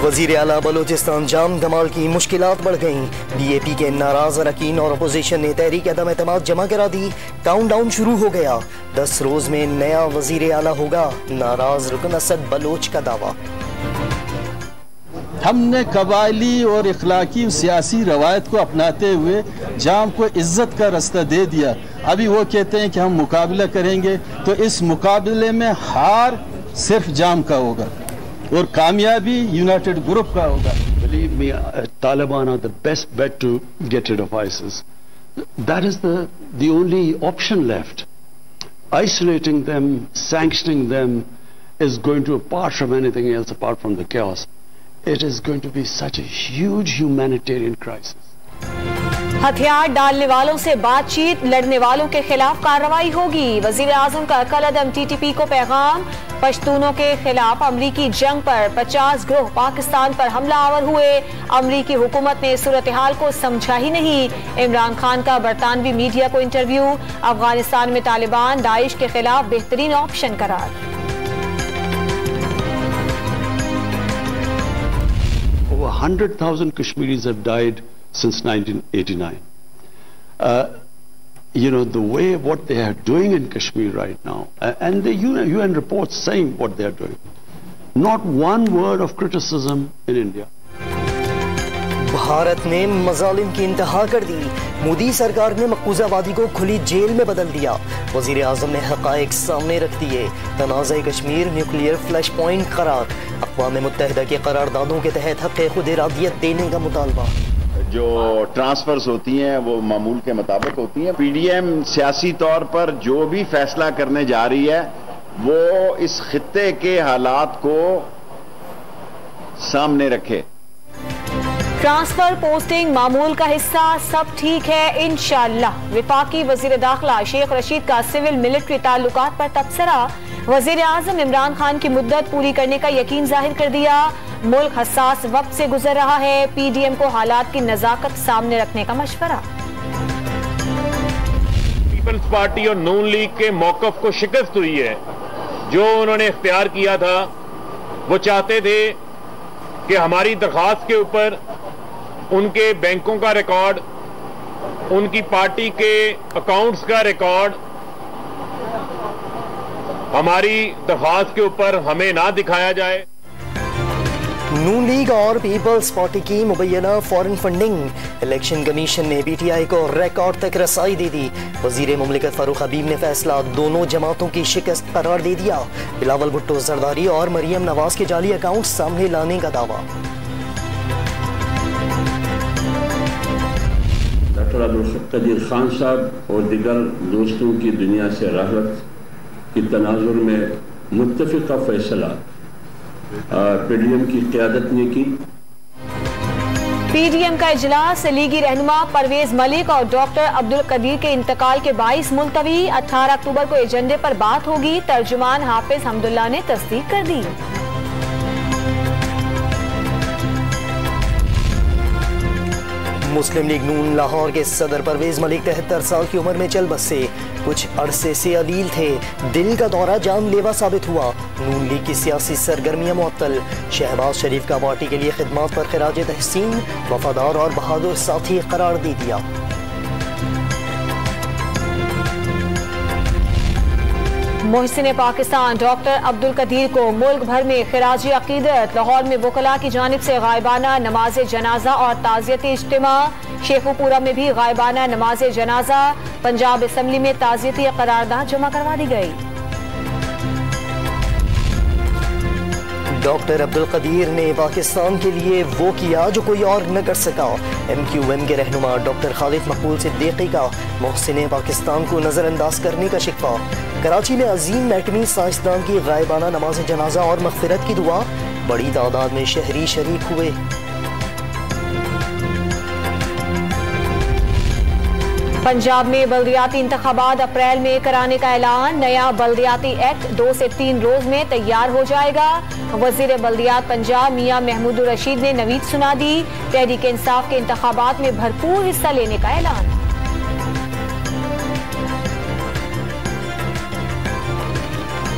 वजीर आला बलोचिस्तान जाम धमाल की मुश्किलात बढ़ गईं। BAP के नाराज अरकान और अपोजिशन ने तहरीक अदम एतमाद जमा करा दी। काउंटडाउन शुरू हो गया। 10 रोज में नया वजीर आला होगा, नाराज रुकन असद बलोच का दावा। हमने कबायली और इखलाकी सियासी रवायत को अपनाते हुए जाम को इज्जत का रास्ता दे दिया। अभी वो कहते हैं कि हम मुकाबला करेंगे, तो इस मुकाबले में हार सिर्फ जाम का होगा और कामयाबी यूनाइटेड ग्रुप का होगा। Believe me, Taliban are the best bet to get rid of ISIS. That is the only option left. Isolating them, sanctioning them is going to, apart from anything else, apart from the chaos, it is going to be such a huge humanitarian crisis. हथियार डालने वालों से बातचीत, लड़ने वालों के खिलाफ कार्रवाई होगी। वजीर आजम का कलअदम TTP को पैगाम। पश्तूनों के खिलाफ अमरीकी जंग पर 50 ग्रोह पाकिस्तान पर हमला आवर हुए। अमरीकी हुकूमत ने सूरत हाल को समझा ही नहीं। इमरान खान का बरतानवी मीडिया को इंटरव्यू। अफगानिस्तान में तालिबान दाइश के खिलाफ बेहतरीन ऑप्शन करार। Over 100,000 Kashmiris have died since 1989. You know, the way what they are doing in Kashmir right now, and the UN reports saying what they are doing. Not one word of criticism in India. Bharat ने मजालिम की इंतहा कर दी। मोदी सरकार ने मकबूजा वादी को खुली jail में बदल दिया। वजीर आजम ने हकायक सामने रख दिए। तनाज़े कश्मीर न्यूक्लियर फ्लैश पॉइंट करार। अक़वाम मुत्तहिदा के करारदादों के तहत हक़ खुद इरादियत देने का मुतालबा। जो ट्रांसफर्स होती हैं वो मामूल के मुताबिक होती हैं। PDM सियासी तौर पर जो भी फैसला करने जा रही है वो इस खित्ते के हालात को सामने रखे। ट्रांसफर, पोस्टिंग मामूल का हिस्सा, सब ठीक है इंशाअल्लाह। वफाकी वजीर दाखिला शेख रशीद का सिविल मिलिट्री ताल्लुकात पर तबसरा। वजीर आजम इमरान खान की मुद्दत पूरी करने का यकीन जाहिर कर दिया। मुल्क हसास वक्त से गुजर रहा है। PDM को हालात की नजाकत सामने रखने का मशवरा। पीपल्स पार्टी और नून लीग के मौकफ को शिकस्त हुई है। जो उन्होंने इख्तियार किया था, वो चाहते थे कि हमारी दरखास्त के ऊपर उनके बैंकों का रिकॉर्ड, उनकी पार्टी के अकाउंट्स का रिकॉर्ड हमारी दरखास्त के ऊपर हमें ना दिखाया जाए। नून लीग और पीपल्स पार्टी की मुबैना फॉरेन फंडिंग। इलेक्शन कमीशन ने PTI को रिकॉर्ड तक रसाई दे दी। वजीर मुमलिकत फारूक हबीब ने फैसला दोनों जमातों की शिकस्त करार दे दिया। बिलावल भुट्टो जरदारी और मरियम नवाज के जाली अकाउंट सामने लाने का दावा। डॉक्टर अब्दुल कदीर खान साहब और दिगर दोस्तों की दुनिया से राहत की तनाजुर में मुत्तफिका फैसला PDM की क़यादत ने की। PDM का इजलास लीगी रहनुमा परवेज मलिक और डॉक्टर अब्दुल कदीर के इंतकाल के बाइस मुलतवी। 18 अक्टूबर को एजेंडे पर बात होगी। तर्जुमान हाफिज हमदुल्ला ने तस्दीक कर दी। मुस्लिम लीग नून लाहौर के सदर परवेज मलिक 73 साल की उम्र में चल बसे। कुछ अरसे से अलील थे। दिल का दौरा जानलेवा साबित हुआ। नून लीग की सियासी सरगर्मियां मुअत्तल। शहबाज शरीफ का पार्टी के लिए खिदमत पर खिराज तहसीन, वफादार और बहादुर साथी करार दे दिया। मोहसिन पाकिस्तान डॉक्टर अब्दुल कदीर को मुल्क भर में खिराज अकीदत। लाहौर में वकला की जानिब से गायबाना नमाज जनाजा और ताज़ियती इज्तिमा। शेखुपुरा में भी गायबाना नमाज जनाजा। पंजाब असम्बली में ताज़ियती करारदाद जमा करवा दी गई। डॉक्टर अब्दुल कदीर ने पाकिस्तान के लिए वो किया जो कोई और न कर सका। MQM के रहनुमा डॉक्टर खालिद मकबूल सिद्दीकी का मोहसिन पाकिस्तान को नजरअंदाज करने का शिकवा। कराची में अजीम एटमी साइंसदान की गायबाना नमाज जनाजा और मग़फ़िरत की दुआ। बड़ी तादाद में शहरी शरीक हुए। पंजाब में बल्दियाती इंतखाबात अप्रैल में कराने का ऐलान। नया बल्दियाती एक्ट 2 से 3 रोज में तैयार हो जाएगा। वजीर बल्दियात पंजाब मियां महमूदुर रशीद ने नवीद सुना दी। तहरीक इंसाफ के इंतखाबात में भरपूर हिस्सा लेने का ऐलान।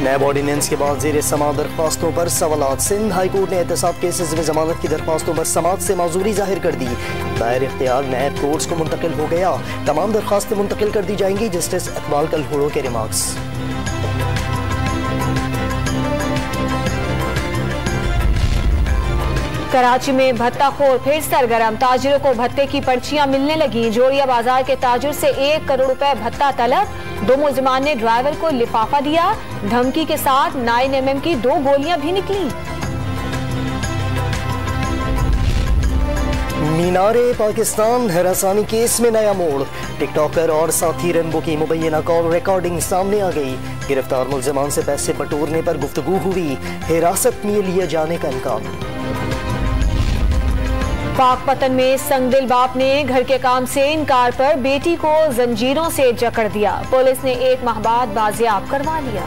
नैब ऑर्डिनेंस के बाद जेर समाअत दरख्वास्तों पर सवालात। सिंध हाई कोर्ट ने एहतसाब केसेस में जमानत की दरख्वास्तों पर समाअत से माजूरी जाहिर कर दी। दायर इख्तियार नैब कोर्ट्स को मुंतकिल हो गया। तमाम दरख्वास्तें मुंतकिल कर दी जाएंगी। जस्टिस इकबाल कलहोड़ो के रिमार्क्स। कराची में भत्ताखोर फिर सरगर्म। ताजिरों को भत्ते की पर्चियां मिलने लगी। जोड़िया बाजार के ताजिर से 1 करोड़ रुपए भत्ता तलब। 2 मुलजमान ने ड्राइवर को लिफाफा दिया। धमकी के साथ 9mm की 2 गोलियां भी निकली। मीनारे पाकिस्तान हरासानी केस में नया मोड़। टिकटॉकर और साथी रेनबो की मुबैना कॉल रिकॉर्डिंग सामने आ गई। गिरफ्तार मुलजमान से पैसे बटोरने पर गुफ्तगू हुई। हिरासत में लिए जाने का इम्कान। पाकपतन में संगदिल बाप ने घर के काम से इनकार पर बेटी को जंजीरों से जकड़ दिया। पुलिस ने 1 माह बाद बाजियाब करवा लिया।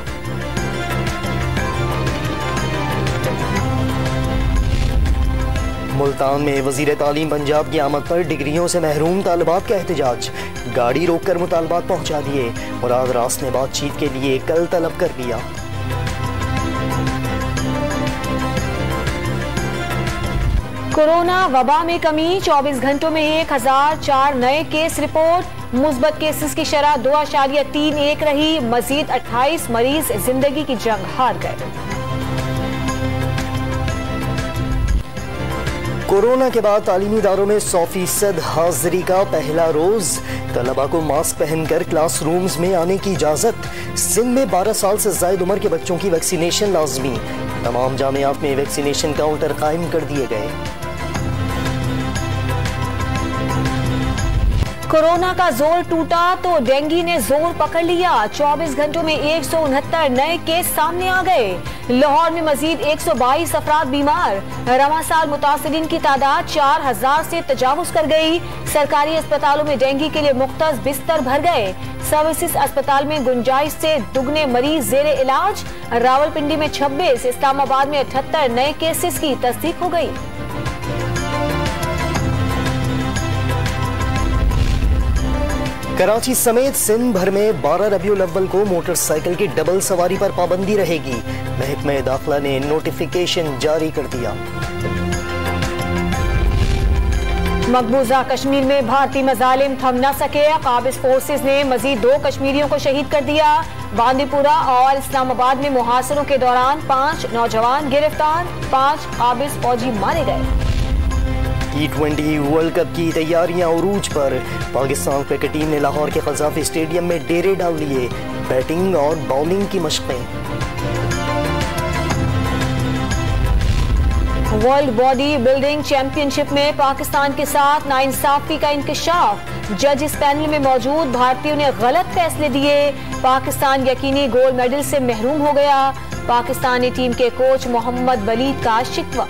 मुल्तान में वजीर तालीम पंजाब की आमद पर डिग्रियों से महरूम तालिबात का एहतजाज। गाड़ी रोककर मुतालबात पहुंचा दिए। मुराद रास ने बातचीत के लिए कल तलब कर दिया। कोरोना वबा में कमी। 24 घंटों में 1004 नए केस रिपोर्ट। मुस्बत केसेस की शरह 2.31 रही। मजीद 28 मरीज जिंदगी की जंग हार गए। कोरोना के बाद तालीमी इदारों में 100% हाजिरी का पहला रोज। तलबा को मास्क पहनकर क्लासरूम्स में आने की इजाजत। सिंध में 12 साल से ज्यादा उम्र के बच्चों की वैक्सीनेशन लाजमी। तमाम जामियात में वैक्सीनेशन काउंटर कायम कर दिए गए। कोरोना का जोर टूटा तो डेंगू ने जोर पकड़ लिया। 24 घंटों में 169 नए केस सामने आ गए। लाहौर में मजीद 122 अफराद बीमार। रवां साल मुतासिरीन की तादाद 4000 से तजावुज कर गई। सरकारी अस्पतालों में डेंगू के लिए मुख्तस बिस्तर भर गए। सर्विसेज अस्पताल में गुंजाइश से दुगने मरीज जेरे इलाज। रावलपिंडी में 26, इस्लामाबाद में 78 नए केसेस की तस्दीक हो गई। कराची समेत सिंध भर में 12 रबीउल अव्वल को मोटरसाइकिल की डबल सवारी पर पाबंदी रहेगी। महकमा दाखिला ने नोटिफिकेशन जारी कर दिया। मकबूजा कश्मीर में भारतीय मजालिम थम न सके। काबिज फोर्सेज ने मजीद 2 कश्मीरियों को शहीद कर दिया। बांदीपुरा और इस्लामाबाद में मुहासरों के दौरान 5 नौजवान गिरफ्तार। 5 काबिज फौजी मारे गए। T20 वर्ल्ड कप की तैयारियां उरूज पर। पाकिस्तान क्रिकेट टीम ने लाहौर के क़ज़ाफ़ी स्टेडियम में डेरे डाल लिए। बैटिंग और बॉलिंग की मशक़ें। वर्ल्ड बॉडी बिल्डिंग चैंपियनशिप में पाकिस्तान के साथ नाइंसाफी का इंकशाफ। जज इस पैनल में मौजूद भारतीयों ने गलत फैसले दिए। पाकिस्तान यकीनी गोल्ड मेडल से महरूम हो गया। पाकिस्तानी टीम के कोच मोहम्मद वलीद का शिकवा।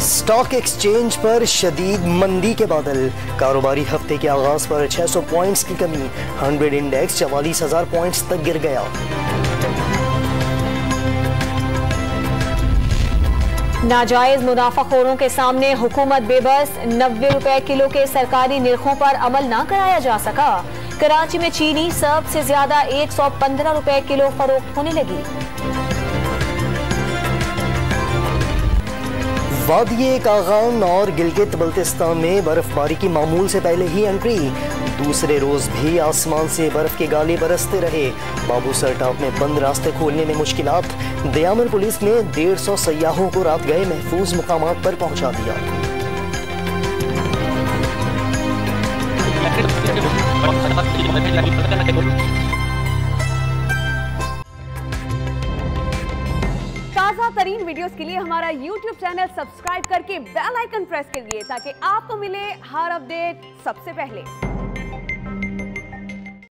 स्टॉक एक्सचेंज पर शदीद मंदी के बादल। कारोबारी हफ्ते के आगाज पर 600 पॉइंट्स की कमी। 100 इंडेक्स 44,000 पॉइंट्स तक गिर गया। नाजायज मुनाफाखोरों के सामने हुकूमत बेबस। 90 रुपए किलो के सरकारी निर्खों पर अमल न कराया जा सका। कराची में चीनी सबसे ज्यादा 115 रुपए किलो फरोख्त होने लगी। वादिये कागान और गिलगित बल्तिस्तान में बर्फबारी की मामूल से पहले ही एंट्री। दूसरे रोज भी आसमान से बर्फ के गाले बरसते रहे। बाबूसर टॉप में बंद रास्ते खोलने में मुश्किलात। दयामन पुलिस ने 150 सयाहों को रात गए महफूज मुकामात पर पहुंचा दिया। ताज़ा तरीन वीडियोस के लिए हमारा YouTube चैनल सब्सक्राइब करके बेल आइकन प्रेस कीजिए ताकि आपको मिले हर अपडेट सबसे पहले।